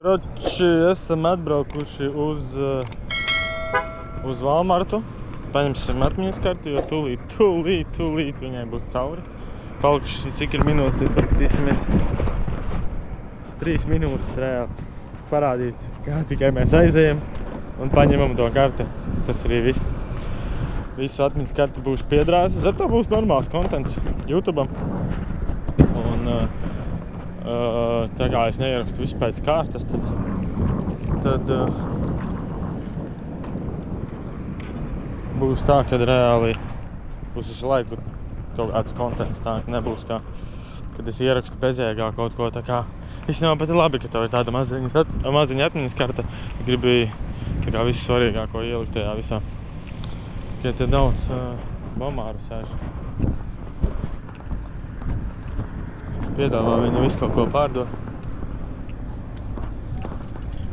Roči, esam atbraukuši uz Walmartu. Paņemsim atmiņas karti, jo tūlīt viņai būs cauri. Palikuši, cik ir minūtes, tad paskatīsimies. 3 minūtes reāli parādīt, kā tikai mēs aizējam un paņemam to karti. Tas arī viss. Visu atmiņas karti būs piedrāzes, zato būs normāls kontents YouTube'am. Un tā kā es neierakstu visu pēc kārtas, tad būs tā, kad reāli būs visu laiku kaut kāds kontents, tā nebūs kā, kad es ierakstu bezjēgā kaut ko tā kā. Īstenībā pat ir labi, ka tev ir tāda maziņa atmiņas karta, gribi tā kā visu svarīgāko ielikt tajā visā. Tikai te daudz bomāru sēž. Piedāvā viņa visu kaut ko pārdot.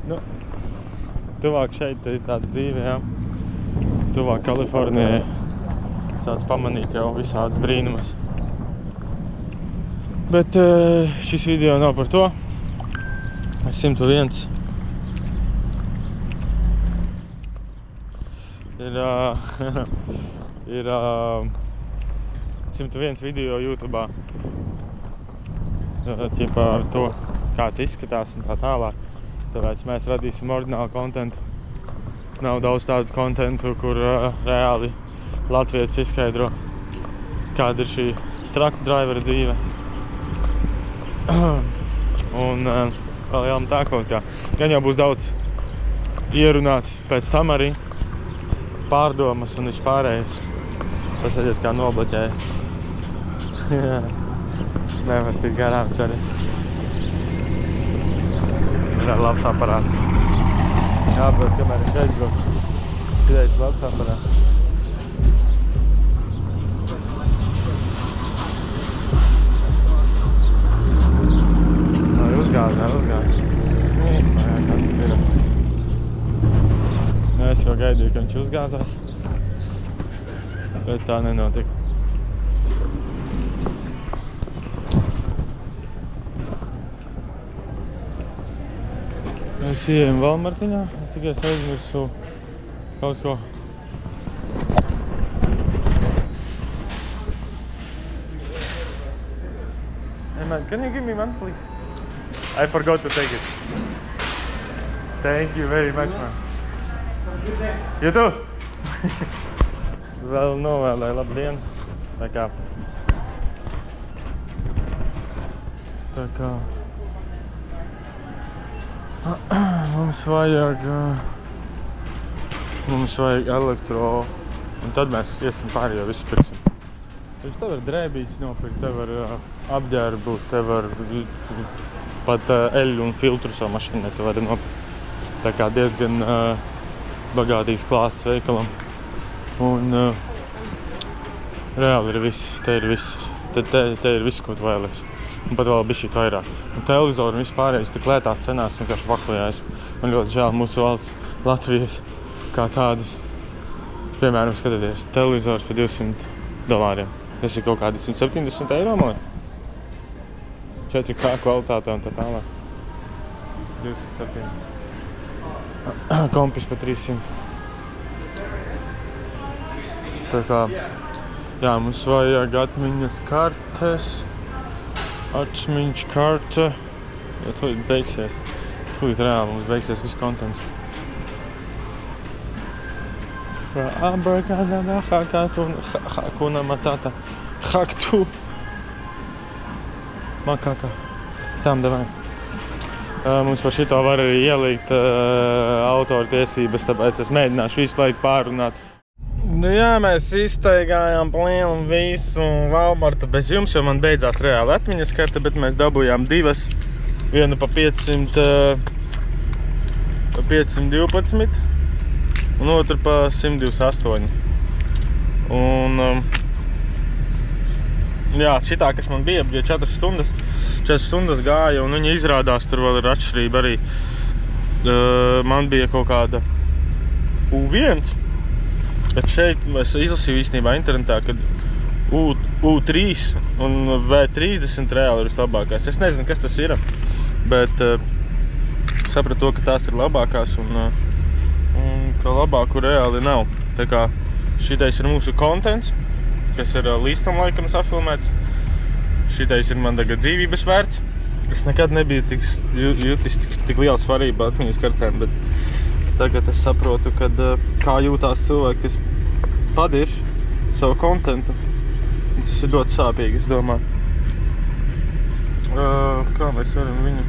Nu, tuvāk šeit ir tāda dzīve, jā. Tuvāk Kalifornijai sāc pamanīt jau visādas brīnumas. Bet šis video nav par to. 101 ir 101 video YouTube'ā. Ķipā ar to, kā tas izskatās un tā tālāk. Tāpēc mēs radīsim oriģinālu kontentu. Nav daudz tādu kontentu, kur reāli latvietis izskaidro, kāda ir šī truck drivera dzīve. Un vēl jālam tā kaut kā. Gan jau būs daudz ierunāts pēc tam arī pārdomas un vispārējais. Pasēdies kā nobloķēja. Nevar tik garām arī. Ir labs aparāts. Jābrauc, kamēr viņš aizbrauc. Pieejas labs aparāts. Uzgāzi. Kāds tas ir. Es jau gaidīju, ka viņš uzgāzās. Bet tā nenotika. Mēs ieejam Walmartiņā, tikai es aizmirsu kaut ko. Hey man, can you give me one, please? I forgot to take it. Thank you very much, man. You too? Vēl novēlēju labu dienu. Tā kā mums vajag elektro, un tad mēs iesim pāri, jo visu pirksim. Tev var drēbītes nopirkt, tev var apģērbu, tev var pat eļu un filtru savu mašīnai tu vari nopirkt. Tā kā diezgan bagātīgs klāsts veikalam. Un reāli ir viss, te ir viss, te ir viss, ko tu vēlies. Un pat vēl bišķīt vairāk. Un televizoru un vispārējais tik lētās cenās vienkārši vaklojās. Man ļoti žēl mūsu valsts Latvijas kā tādas. Piemēram, skatieties, televizors par $200. Tas ir kaut kādi 170 eiro, man. 4K kvalitāte un tā tālāk. 270. Kompis par 300. Tā kā, jā, mums vajag atmiņas kartes. Atmiņas karte. Ja tūlīt beigsies. Tūlīt reāli mums beigsies viss kontents. Hakuna Matata. Haktu. Makaka. Tam davai. Mums par šito var arī ielikt autoru tiesības, tāpēc es mēģināšu visu laiku pārunāt. Nu jā, mēs iztaigājām plienu visu Walmartu bez jums, jo man beidzās reāli atmiņas karte, bet mēs dabūjām divas. Vienu pa 512 un otru pa 128. Un jā, šitā, kas man bija 4 stundas gāja, un viņa izrādās, tur vēl ir atšķirība arī. Man bija kaut kāda U1, bet šeit es izlasīju īstenībā internetā, kad U3 un V30 reāli ir vislabākais. Es nezinu, kas tas ir, bet sapratu to, ka tās ir labākās un ka labāku reāli nav. Tā kā šitais ir mūsu kontents, kas ir līstam laikam safilmēts. Šitais ir man tagad dzīvības vērts. Es nekad nebiju jutis tik lielu svarību atmiņas kartēm, bet tagad es saprotu, kad kā jūtās cilvēki, kas padirš savu kontentu. Tas ir ļoti sāpīgi, es domāju. Kā mēs varam viņu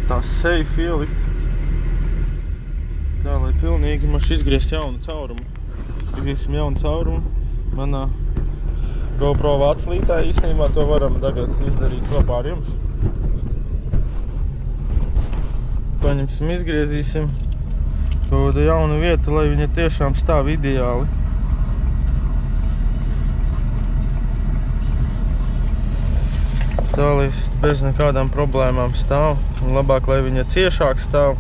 tā safe ielikt? Tā, lai pilnīgi maši izgriezt jaunu caurumu. Izgriesim jaunu caurumu. Manā GoPro vāclītā īstenībā to varam tagad izdarīt kopā ar jums. Paņemsim, izgriezīsim kaut kādu jaunu vietu, lai viņa tiešām stāv ideāli. Tā, lai bez nekādām problēmām stāv. Un labāk, lai viņa ciešāk stāv,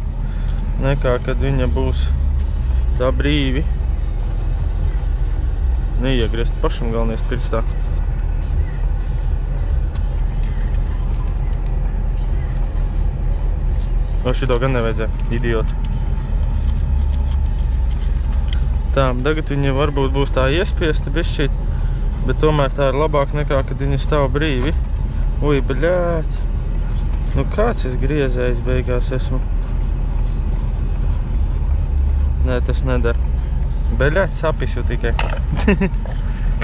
nekā, kad viņa būs tā brīvi. Neiegriezt pašam galvenais pirkstā. O, šito gan nevajadzēja, idiots. Tā, tagad viņa varbūt būs tā iespiesta bišķīt, bet tomēr tā ir labāk nekā, kad viņa stāv brīvi. Ui, bļāt. Nu kāds es griezējis beigās esmu? Nē, tas nedara. Bļāt, sapis jau tikai.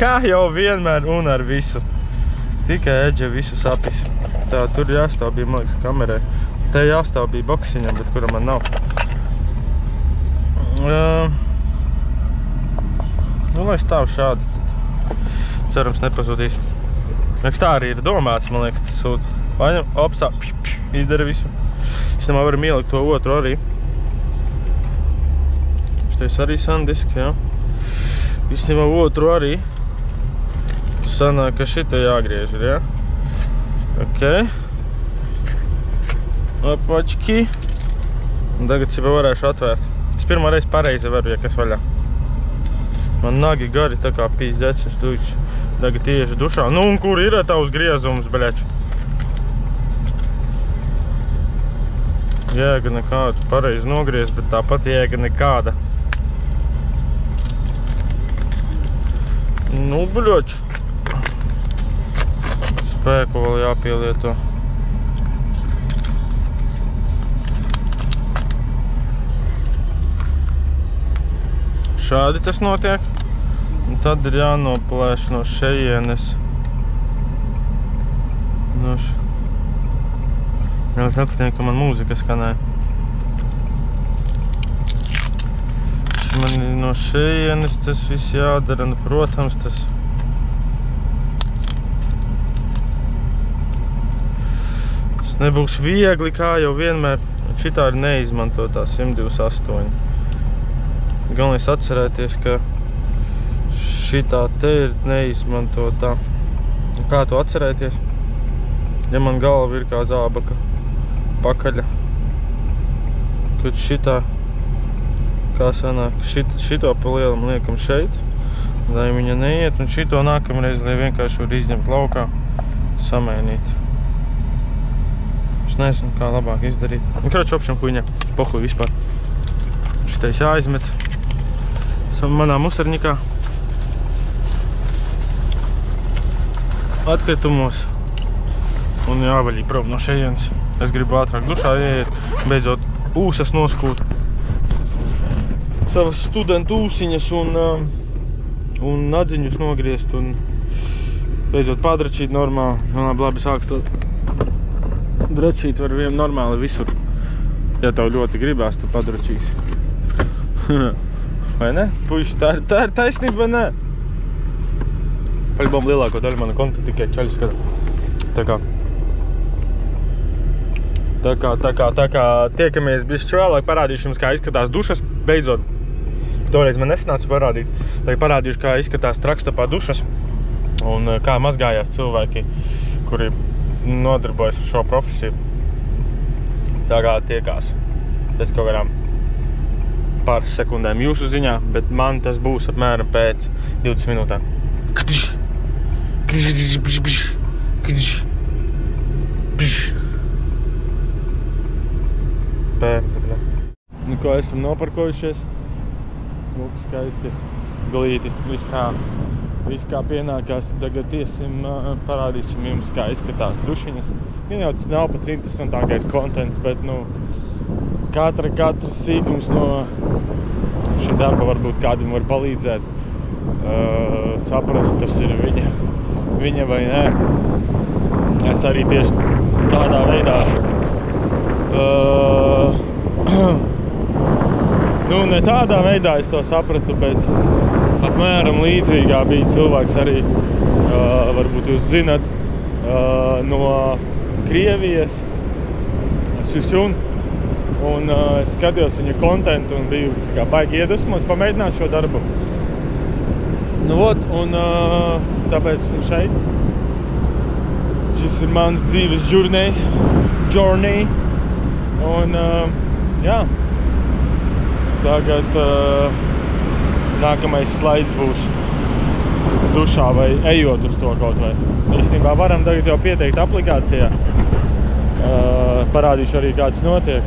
Kā jau vienmēr un ar visu. Tikai Edže visu sapis. Tā, tur jāstāv bija, man liekas, kamerai. Te jāstāv bija boksiņam, bet kura man nav. Nu, lai stāv šādi. Cerams, nepazudīs. Liekas, tā arī ir domāts, man liekas, tas sūta. Paņem, opsā, izdara visu. Šitā varam ielikt to otru arī. Šitais arī sandiski, jā. Īstenībā otru arī. Sanāk, ka šitā jāgriež ir, jā. Ok. Apački. Un tagad cipa varēšu atvērt. Es pirmo reizi pareizi varu, ja kas vaļā. Man nagi gari tā kā pīzdēts, es duļš. Tagad iešu dušā. Nu, un kur ir tavs griezums, bļač? Jēga nekāda. Pareizi nogriez, bet tāpat jēga nekāda. Nu, bļač. Spēku vēl jāpielieto. Šādi tas notiek. Un tad ir jānoplēš no šejienes. Mēs nepatīk, ka man mūzika skanē. Man no šejienes tas viss jādara. Nu, protams, tas... Tas nebūs viegli, kā jau vienmēr. Šitā ir neizmantotā 128. Galvenais atcerēties, ka šitā te ir neizmantotā. Kā to atcerēties? Ja man galva ir kā zābaka pakaļa. Kad šitā, kā sanāk, šito pa lielam liekam šeit, lai viņa neiet, un šito nākamreiz, lai vienkārši var izņemt laukā, samainīt. Es nezinu, kā labāk izdarīt. Un kraču opšam huņā, pohuj vispār. Šitais jāizmet manā musarņikā. Atkritumos. Un jāvaļī prom no šejienes. Es gribu ātrāk dušā ieiet, beidzot ūsas noskūt. Savas studentu ūsiņas un nadziņus nogriezt un beidzot padračīt normāli. Man labi sāk to dračīt var vien normāli visur. Ja tev ļoti gribās, tad padračīs. Vai ne? Puiši, tā ir taisnība, vai ne? Paļbom lielāko daļu mana konta tikai čaļi skata. Tā kā tiekamies bišķi vēlāk, parādīšu jums, kā izskatās dušas, beidzot. Toreiz man nesanāca parādīt. Tagad parādīšu, kā izskatās trakstopā dušas un kā mazgājās cilvēki, kuri nodarbojas ar šo profesiju. Tā kā tiekās pēc kaut kādām pāris sekundēm jūsu ziņā, bet man tas būs apmēram pēc 20 minūtēm. spērns. Nu, ko esam noparkojušies? Smuki, skaisti, glīti, viss kā pienākās. Tagad parādīsim jums, kā izskatās dušiņas. Jau tas nav pats interesantākais kontents, bet, nu, katrs sīkums no šī darba varbūt kādam var palīdzēt saprast, tas ir viņa vai nē. Es arī tieši tādā veidā nu, ne tādā veidā es to sapratu, bet apmēram līdzīgā bija cilvēks arī, varbūt jūs zinat, no Krievijas, Susun, un es skatījos viņa kontentu un biju baigi iedvesmots pamēģināt šo darbu. Nu, un tāpēc esmu šeit. Šis ir mans dzīves journey, un jā. Tagad nākamais slaids būs dušā vai ejot uz to kaut vai. Īstenībā varam tagad jau pieteikt aplikācijā. Parādīšu arī, kā tas notiek.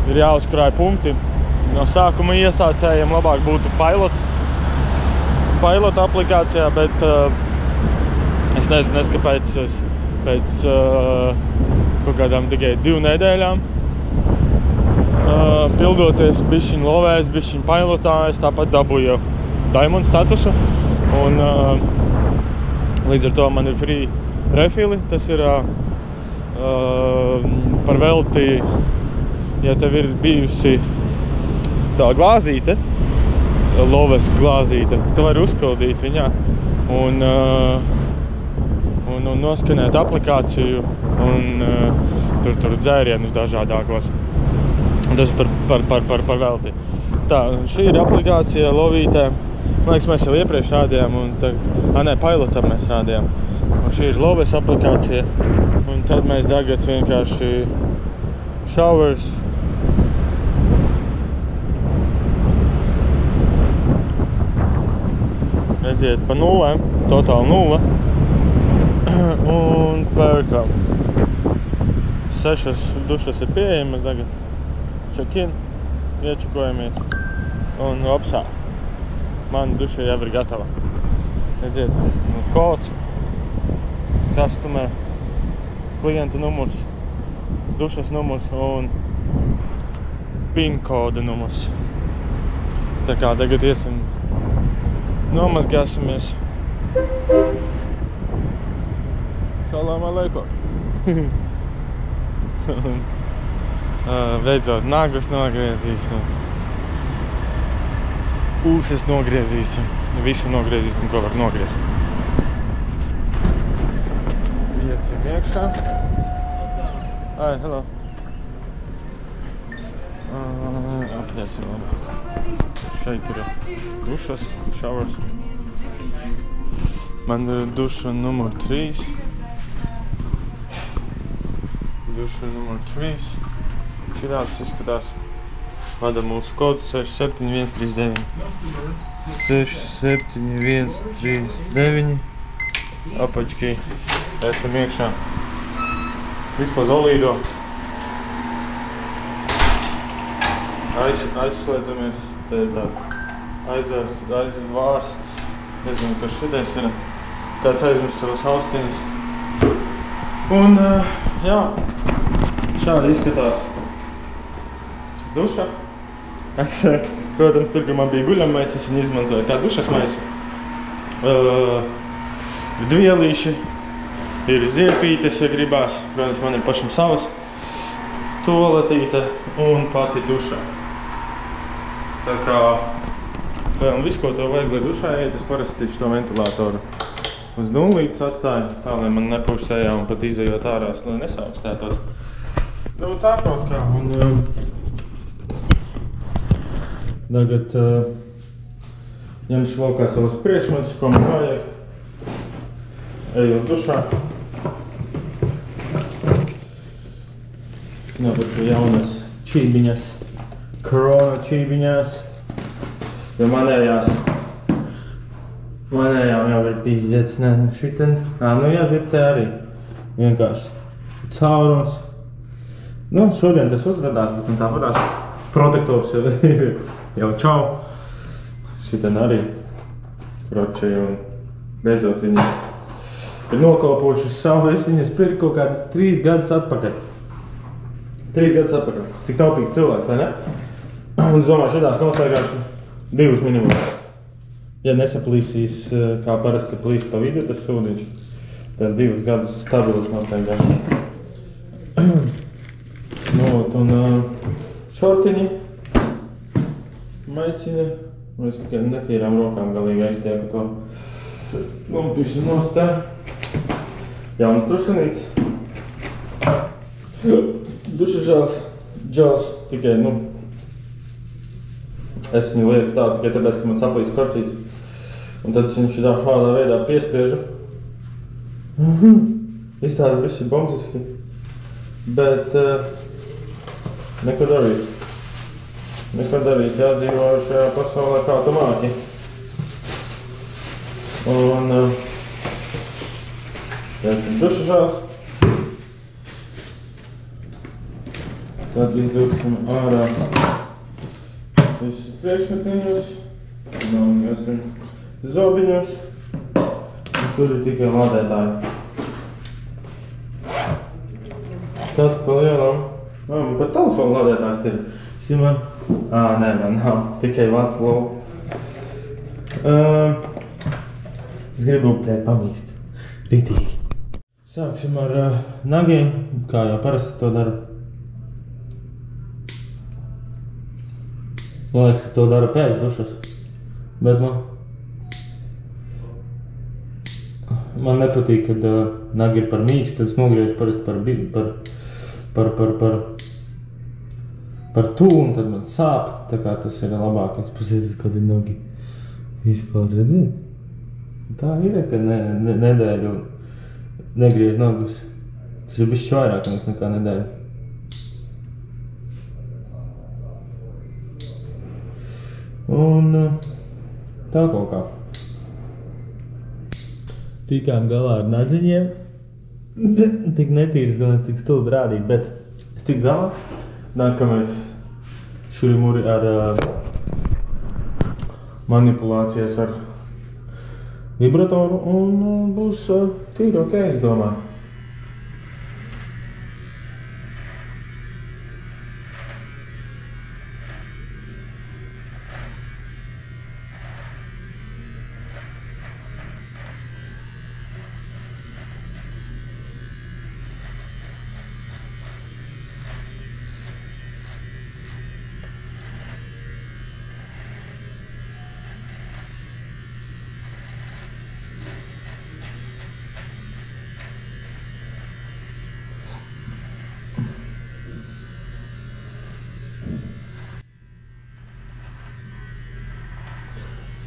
Ir jāuzkrāj punkti. No sākuma iesācējiem labāk būtu pilot aplikācijā, bet es nezinu, kāpēc es pēc kaut kādām tikai 2 nedēļām pildoties bišķiņ lovēs, bišķiņ pilotā, es tāpat dabūju Diamond statusu, un līdz ar to man ir free refili. Tas ir par velti, ja tev ir bijusi tā glāzīte, loves glāzīte, tu vari uzpildīt viņā un noskanēt aplikāciju un tur dzērienus dažādākos. Tas par velti. Tā, šī ir aplikācija lovītē. Man liekas, mēs jau iepriekš rādījām, un pilotam mēs rādījām. Un šī ir loves aplikācija, un tad mēs tagad vienkārši showers. Redziet, pa nulēm, totāli 0. Un pērkam. 6 dušas ir pieejamas tagad. Check-in, iečakojamies un opsā. Mana duša jau ir gatava. Redziet, kods, kastumē, klienta numurs, dušas numurs un PIN koda numurs. Tā kā tagad iesim, nomazgāsimies. Salam aleikum! Beidzot, nagus nogriezīsim. Ūsas nogriezīsim. Visu nogriezīsim, ko var nogriezt. Iesim iekšā. Hello. Apiesim labāk. Šeit ir dušas, showers. Man ir duša numur 3. Duša numur 3. Šitās izskatās. Vada mūsu kodu 67139. 67139. Apačkī. Esam iekšā. Viss pa zolīdo. Aizslēdzamies. Te ir tāds aizvārsts. Nezinu, kas šitais ir. Kāds aizmirst savas austiņas. Un, jā. Šādi izskatās duša. Protams, tur, kad man bija guļamais, es viņu izmantoju kā dušas maisu. Dvielīši, ir ziepītes, ja gribās. Protams, man ir pašam savas toaletīte un pati duša. Tā kā viss, ko tev vajag, lai dušā iet, es parasti šo ventilātoru uz nulītes atstāju, tā, lai man nepūš sejā un pat izejot ārās, lai nesaukstētos. Nu, tā kaut kā. Un tagad ņemšu laukā savus priekšmetus, ko man vajag. Ejot dušā. Nopirku jaunas čībiņas, korona čībiņās. Jo manējām jau ir pizdets, ne, šiten. Nu jau ir te arī. Vienkārši caurums. Nu, šodien tas uzvedās, bet tā varās protektors jau čau. Šitien arī kroči un beidzot viņas ir nokalpojušas savu. Es viņas pirku kaut kādas 3 gadus atpakaļ. 3 gadus atpakaļ. Cik taupīgs cilvēks, vai ne? Un es domāju, šitās noslēgāšu 2 minimum. Ja nesaplīsīs, kā parasti plīs pa vidu tas sūdiņš, tad 2 gadus stabilus noslēgāšu. Un šortiņi, maiciņi. Es tikai netīrām rokām galīgi aiztieku to lumpišu nost te. Jaunas trušanītes. Duša džels, tikai, es viņu lieku tā tikai tāpēc, ka man saplīs kortīts. Un tad es viņu šitā šādā veidā piespiežu. Izstāsta bišķi bombziski. Bet neko darīt. Neko darīt, jādzīvo šajā pasaulē kā tu māki. Un duša žās. Tad izdūksim ārā visus priekšmetiņus. Noņosim zobiņus. Un tur ir tikai lādētāji. Tad pa lielam. Man pat telefonu lādētājs ir. Simon? Nē, man nav. Tikai vārds lovu. Es gribu pamīst. Ritīgi. Sāksim ar nagiem, kā jau parasti to daru. Liekas, ka to dara pēc dušas. Bet man nepatīk, kad nagi ir par mīkstu, tad es nogriežu parasti par tu, un tad man sāp, tā kā tas ir labākais. Pasies, kādi nagi vispār redzēt. Tā ir, ka nedēļu negriež nagus. Tas ir bišķi vairāk nekā nedēļu. Un tā kaut kā. Tikām galā ar nadziņiem. Tik netīras, gan es tik stulbi rādīt, bet es tik galā. Nākamais šurimuri ar manipulācijas ar vibratoru un būs tīri ok, es domāju.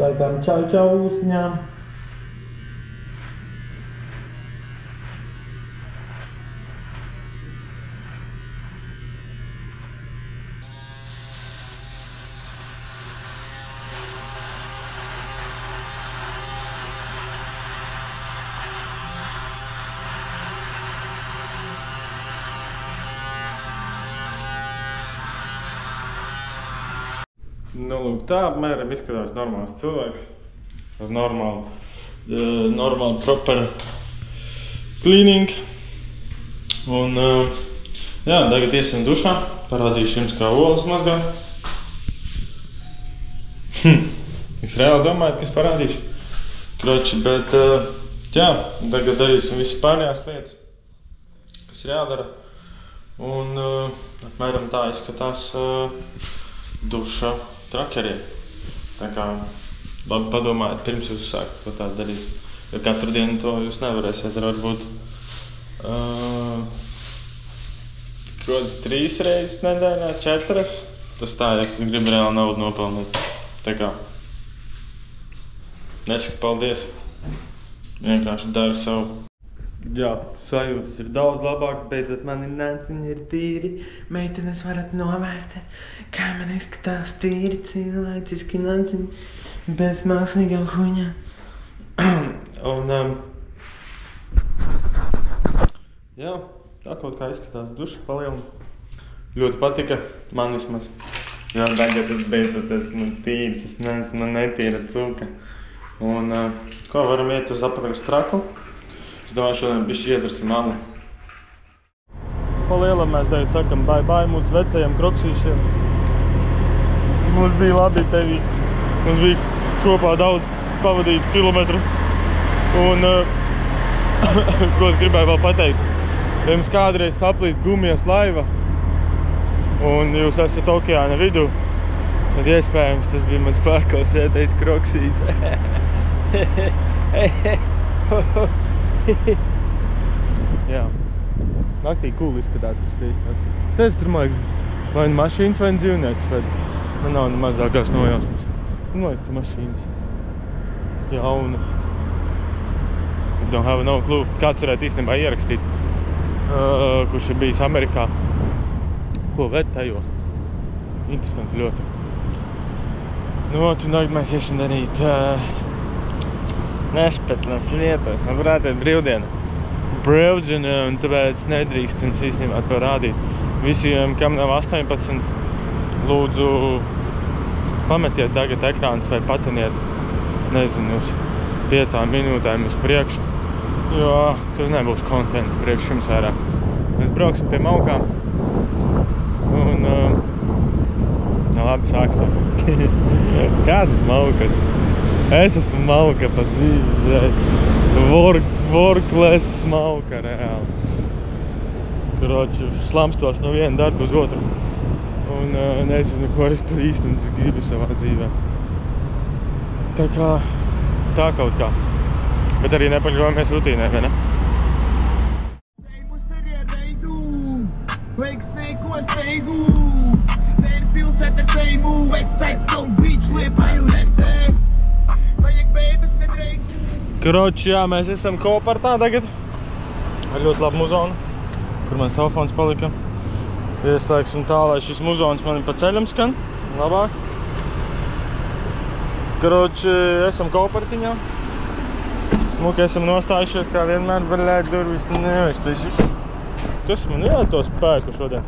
Sakām čau uzņām. Nu, lūk, tā apmēram izskatās normāls cilvēks. Ar normālu proper cleaning. Un, jā, tagad iesim dušā. Parādīšu jums, kā olas mazgā. Es reāli domāju, ka es parādīšu. Kroči, bet, jā, tagad darīsim visas pārējās lietas, kas ir jādara. Un, apmēram tā izskatās duša trakerī. Tā kā labi padomājiet, pirms jūs sākat ko tādu darīt. Jo katru dienu to jūs nevarēsiet, varbūt kāds 3 reizes nedēļā, 4. Tas tā, ja grib reāli naudu nopelnīt. Tā kā nesaka paldies. Vienkārši daru savu. Jā, sajūtas ir daudz labākas, beidzot mani naciņi ir tīri. Meitenes varat novērtēt, kā man izskatās tīri cilvēciski naciņi, bez mākslīgām huņām. Un, jā, tā kaut kā izskatās duša palielina. Ļoti patika, man vismaz. Jā, tagad es beidzot esmu tīrs, es neesmu netīra cūka. Un ko varam iet uz apakaļ uz traku? Es domāju, šodien bišķi iedzersim alu. Pa lielam mēs tagad sakam bye mūsu vecajiem kroksīšiem. Mums bija labi tevi. Mums bija kopā daudz pavadītu kilometru. Un ko es gribēju vēl pateikt? Ja jums kādreiz saplīst gumijas laiva un jūs esat okeāna vidū, tad iespējams tas bija mans pārkausētais kroksīts. Jā. Naktī cool izskatās, kas te izskatās. Es esmu tur, man liekas, vai mašīnas, vai dzīvnieks, vai man nav mazākās nojausmas. Man liekas, ka mašīnas. Jaunas. Don't have no clue. Kāds varētu īstenībā ierakstīt, kurš ir bijis Amerikā. Ko ved tajos? Interesanti ļoti. Nu, tonight mēs iešam darīt nespetnas lietas. Varētu būt brīvdiena. Un tāpēc nedrīkst jums īstenībā to rādīt. Visiem, kam nav 18, lūdzu pametiet tagad ekrānus vai patiniet, nezinu, uz 5 minūtēm uz priekšu, jo tur nebūs kontenta priekš jums vairāk. Mēs brauksim pie Maukām un labi sākstās. Kādas Maukas? Es esmu Mauka pa dzīvi. Workless Mauka, reāli. Kroči, slamstos no viena darba uz otru. Un nezinu, ko es par īstenībā gribu savā dzīvē. Tā kā, tā kaut kā. Bet arī nepaļaujamies rutīnē, vai ne? Kroči, jā, mēs esam Kopartā tagad. Ar ļoti labu muzonu, kur mans telefons palika. Ieslēgsim tā, lai šis muzons mani pa ceļam skan. Labāk. Kroči, esam Kopartiņā. Smuki esam nostājušies, kā vienmēr, baļēt durvis neveštuši. Kas man ielēt to spēku šodien?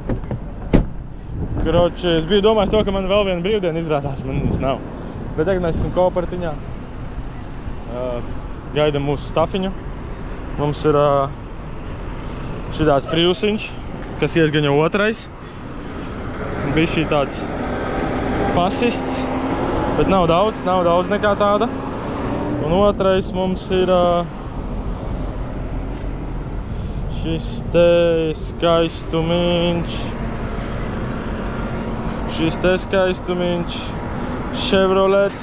Kroči, es biju domājis to, ka man vēl viena brīvdiena izrādās, man viņas nav. Bet tagad mēs esam Kopartiņā. Gaidam mūsu stafiņu. Mums ir šitāds Priusiņš, kas ies gan jau otrais. Bija šī tāds pasists, bet nav daudz nekā tāda. Un otrais mums ir šis te skaistumiņš. Chevrolet.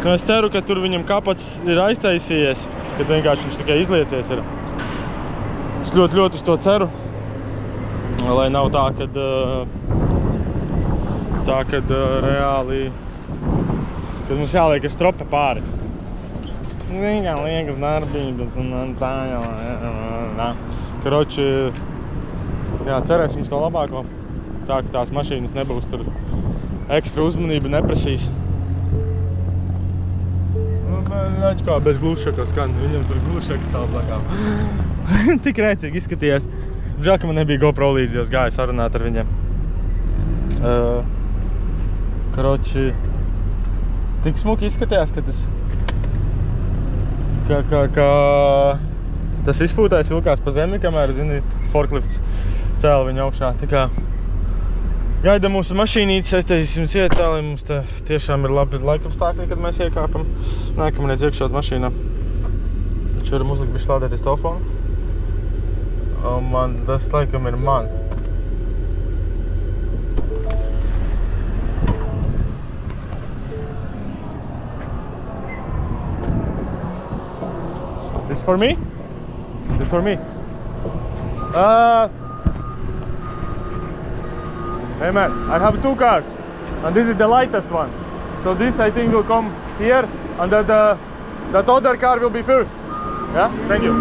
Nu, es ceru, ka tur viņam kapats ir aiztaisījies, kad vienkārši viņš tikai izliecies ir. Es ļoti uz to ceru, lai nav tā, kad reāli, kad mums jāliek ar strope pāri. Liekas darbības un tā jau. Karoči, jā, cerēsim uz to labāko. Tā, ka tās mašīnas nebūs tur ekstra uzmanību neprasīs. Ļač kā bez glūšaka skan, viņam tur glūšaks stāv blakām. Tik rēcīgi izskatījās. Žēl, ka man nebija GoPro līdzi, jo es gāju sarunāt ar viņiem. Karoči, tik smuki izskatījās, ka tas izpūtājs vilkās pa zemi, kamēr, zini, forklifts cēla viņu augšā. Tā kā gaida mūsu mašīnītes, aiztaisīsim cietā, lai mums te tiešām ir labi laikapstākļi, kad mēs iekāpam. Nākamreiz iekšot mašīnā. Taču varam uzlikt bišķi lādēties telefonu. Un man, tas laikam ir man. This for me? This for me? Hey man, I have 2 cars, and this is the lightest one. So this I think will come here, and that other car will be first. Yeah, thank you.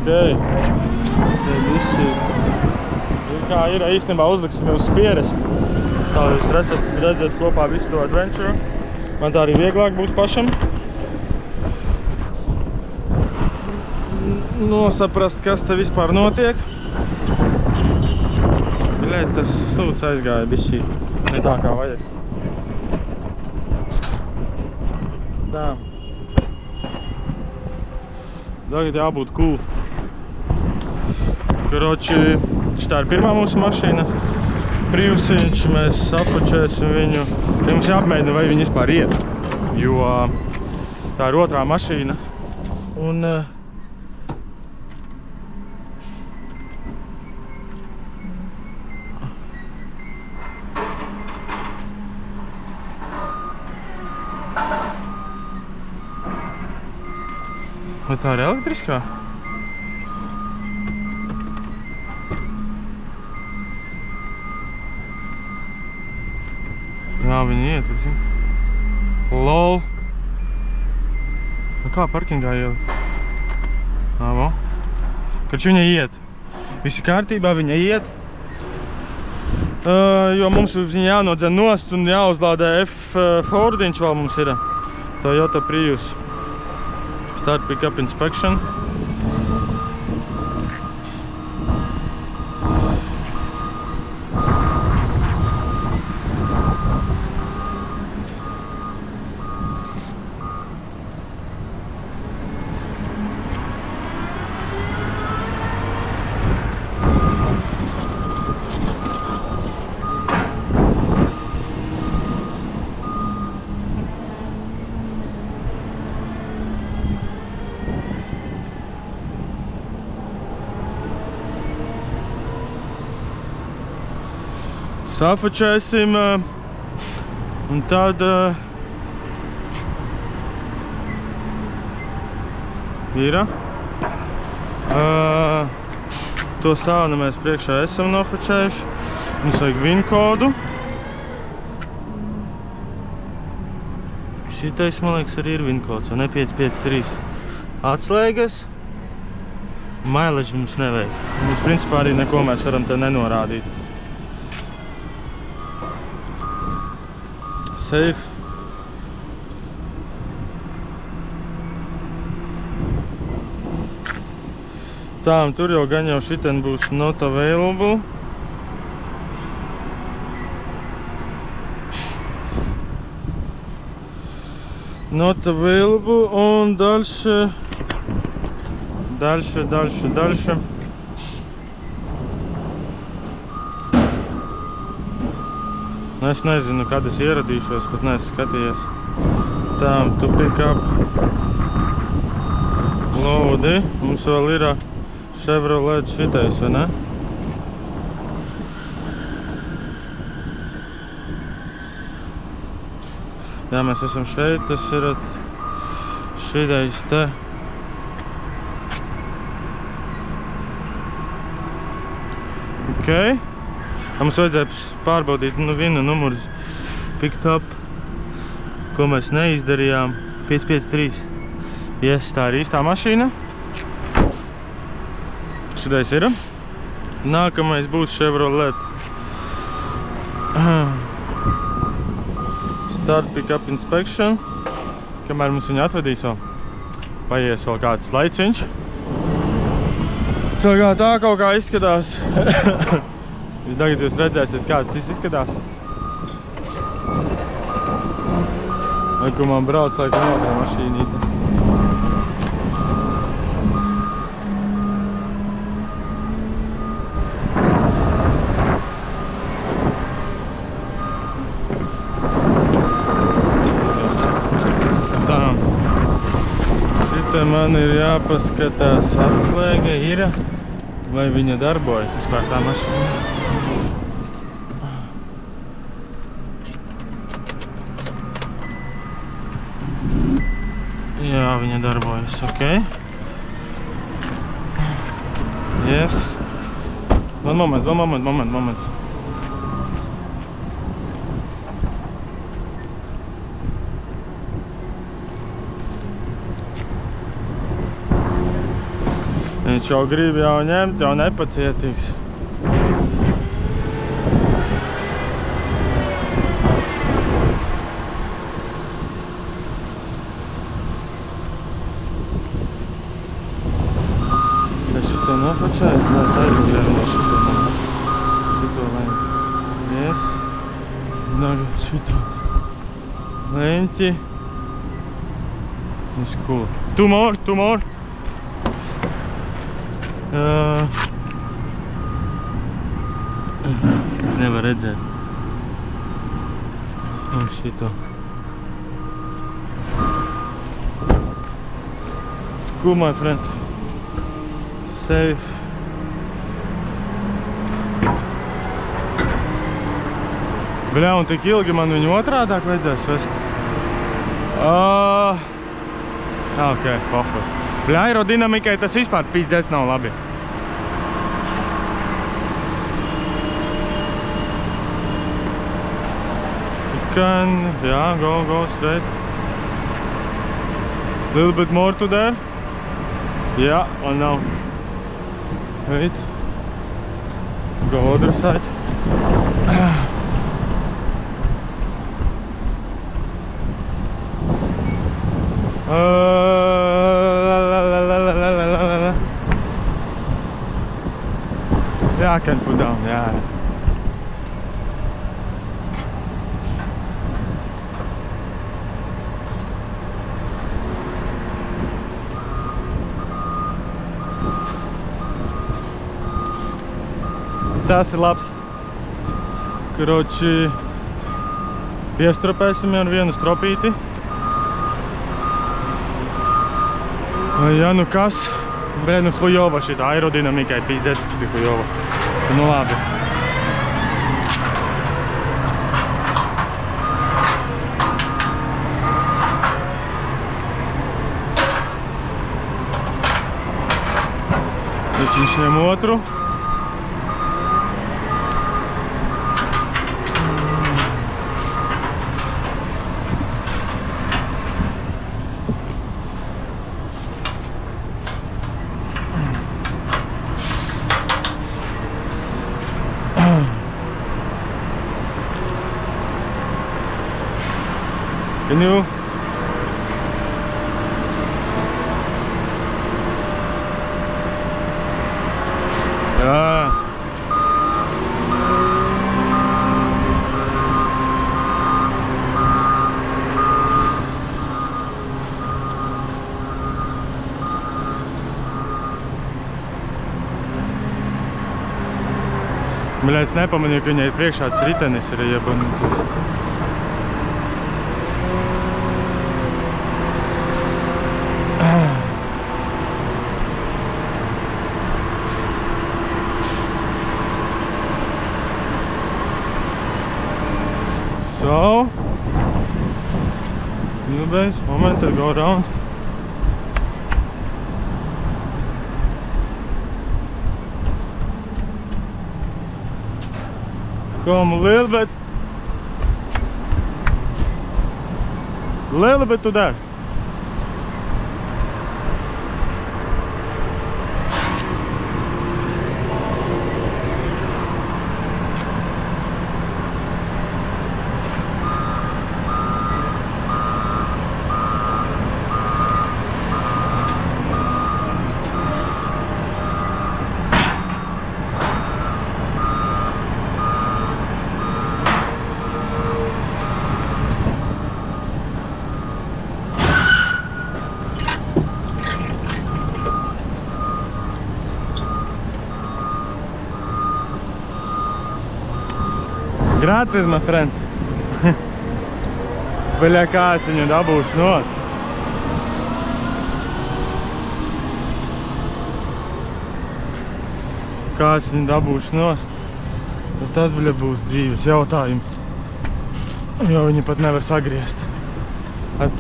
Okay. Visi. Kā ir, īstenībā uzliksim uz spieres. Tā jūs redzat kopā visu to adventure. Man tā arī vieglāk būs pašam. nosaprast, kas te vispār notiek. Bļēt, tas sūds aizgāja bišķī, ne tā kā vajag. Tā. Tagad jābūt cool. Karoči, šitā ir pirmā mūsu mašīna. Priusiņš, mēs apačēsim viņu. Mums jāapmēģina, vai viņi vispār iet. Jo tā ir otrā mašīna. Un vai tā ir elektriskā? Jā, viņi iet. LOL. Kā parkingā ielikt? Avo. Kač viņa iet. Visi kārtībā, viņa iet. Jo mums viņa jānodzen nost un jāuzlādē F-Fordiņš vēl mums ir. Toyota Prius. Start pick-up inspection. Safačēsim un tad ir to sānu mēs priekšā esam nofačējuši. Mums vajag VIN kodu. Šitais, man liekas, arī ir VIN kods, vai ne? 553. Atslēgas. Mileage mums nevajag. Mums principā arī neko mēs varam te nenorādīt. Safe. Tā, un tur jau gan jau šitien būs not available. Not available, un дальше. Es nezinu, kad es ieradīšos, pat neesmu skatījies. Tā, tu pick up loadi. Mums vēl ir Chevrolet šitais, vai ne? Jā, mēs esam šeit, tas ir šitais te. Ok. Mums vajadzēja pārbaudīt VIN numurus picked up, ko mēs neizdarījām. 553. Yes, tā ir īstā mašīna. Šitais ir. Nākamais būs Chevrolet. Start pick-up inspection. Kamēr mums viņu atvedīs vēl, paies vēl kāds laiciņš. Tā kaut kā izskatās. Tagad jūs redzēsiet, kā tas izskatās. Vai, ko man brauc, laikam otrā mašīnīte. Tā. Šitā man ir jāpaskatās atslēga ir. Vai viņa darbojas vispār tā mašīna? Jā, viņa darbojas, ok. Yes. One moment. Viņš jau grib jau ņemt, jau nepacietīgs. nofočēt, lai es aizmugļēju no šito leņķi. Yes. Tagad šito leņķi. It's cool. Two more. Nevar redzēt. Un šito. It's cool, my friend. Safe. Bļā, un tik ilgi man viņu otrādāk vajadzēs vest? Ok, pohu. Bļā, aerodinamikai tas vispār pīzdēts nav labi. Yeah, go straight. Little bit more to there. Yeah, and now. Wait. Go other side. Yeah, I can put down, yeah. Tas ir labs. Kroči, piestropēsim ar vienu stropīti. Ja, nu kas? Bre, nu hujova šitā aerodinamikai pīdzēts, ka bija hujova. Nu labi. Taču viņš ņem otru. Can you? Yeah. Bļā, es nepamanīju, ka viņai priekšā tas ritenis ir iebanīties. So, new base, moment to go around. Come a little bit to there. Gracias, my friend. Bļā, kā es viņu dabūšu nost. Kā es viņu dabūšu nost. Tad tas, bļā, būs dzīves jautājumi. Jo viņi pat nevar sagriezt.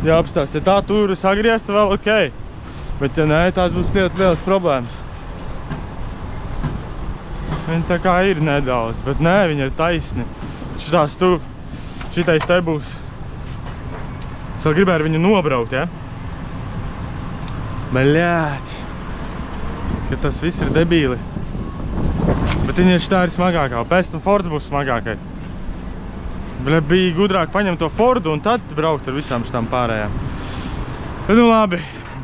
Jāapstās, ja tā tur sagriezta vēl ok. Bet ja nē, tās būs ļoti liels problēmas. Viņi tā kā ir nedaudz, bet nē, viņi ir taisni. Šitais te būs. Es vēl gribēju ar viņu nobraukt, ja? Bļāķi. Ka tas viss ir debīli. Bet viņa šitā ir smagākā. Pēc tam Fords būs smagākai. Bļā, bija gudrāk paņemt to Fordu un tad braukt ar visām šitām pārējām. Bet nu labi.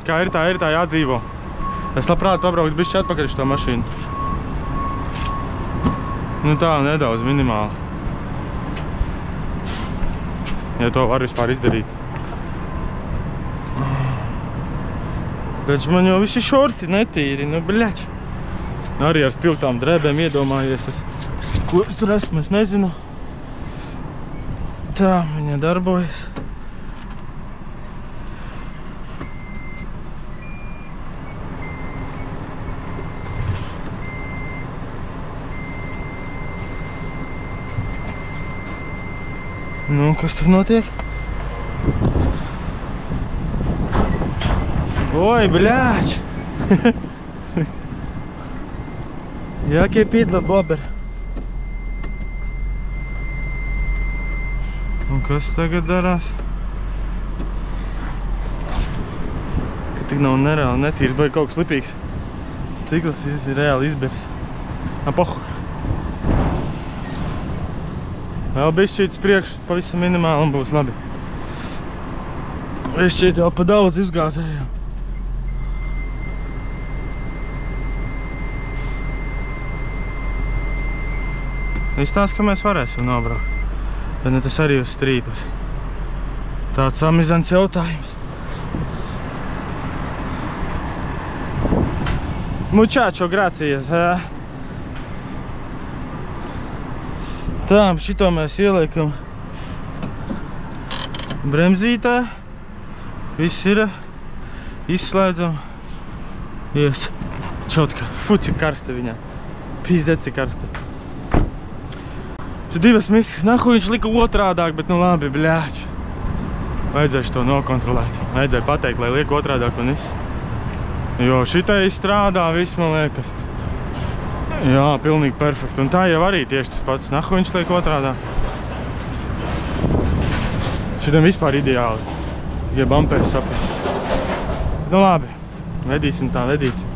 Kā ir tā jādzīvo. Es labprāt pabraukt bišķi atpakaļ šo mašīnu. Nu tā, nedaudz, minimāli. Ja to var vispār izdarīt. Bet man jau visi šorti netīri, nu bļač. Arī ar spilgtām drēbēm iedomājies. Ko es tur esmu, es nezinu. Tā, viņa darbojas. Nu, kas tur notiek? Ой, блядь! Який підло, бобер. Un kas tagad darās? Ka tik nav nereāli netīrs, vai kaut kas lipīgs. Stikls ir reāli izbirs. Pohu. Vēl bišķīt uz priekšu, pavisam minimāli un būs labi. Bišķīt jau pa daudz izgāzējām. Izstāst, ka mēs varēsim nobraukt. Bet ne tas arī uz strīpas. Tāds amizants jautājums. Muchacho, gracias. Tā, šito mēs ieliekam bremzītē. Viss ir. Izslēdzam. Ies. Čotka. Fu, cik karsta viņā. Pīzdēt, cik karsta. Šeit divas miskas, nahuj viņš lika otrādāk, bet nu labi, bļāč. Vajadzēja to nokontrolēt. Vajadzēja pateikt, lai liek otrādāk un viss. Jo šitai strādā viss, man liekas. Jā, pilnīgi perfekti. Un tā jau arī tieši tas pats. Nahuj viņš liek otrādāk. Šitam vispār ideāli. Tikai bumpers saprast. Nu labi, vedīsim tā, vedīsim.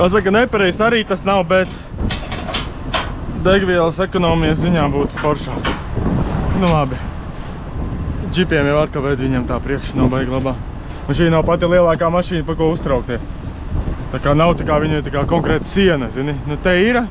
Jāsaka, nepareiz arī tas nav, bet degvielas ekonomijas ziņā būtu foršāk. Nu labi. Džipiem jau var kavēt viņam tā priekš nav baigi labā. Un šī nav pati lielākā mašīna, pa ko uztraukties. Tā kā nav tā kā viņai tā kā konkrēta siena, zini. Nu te ir,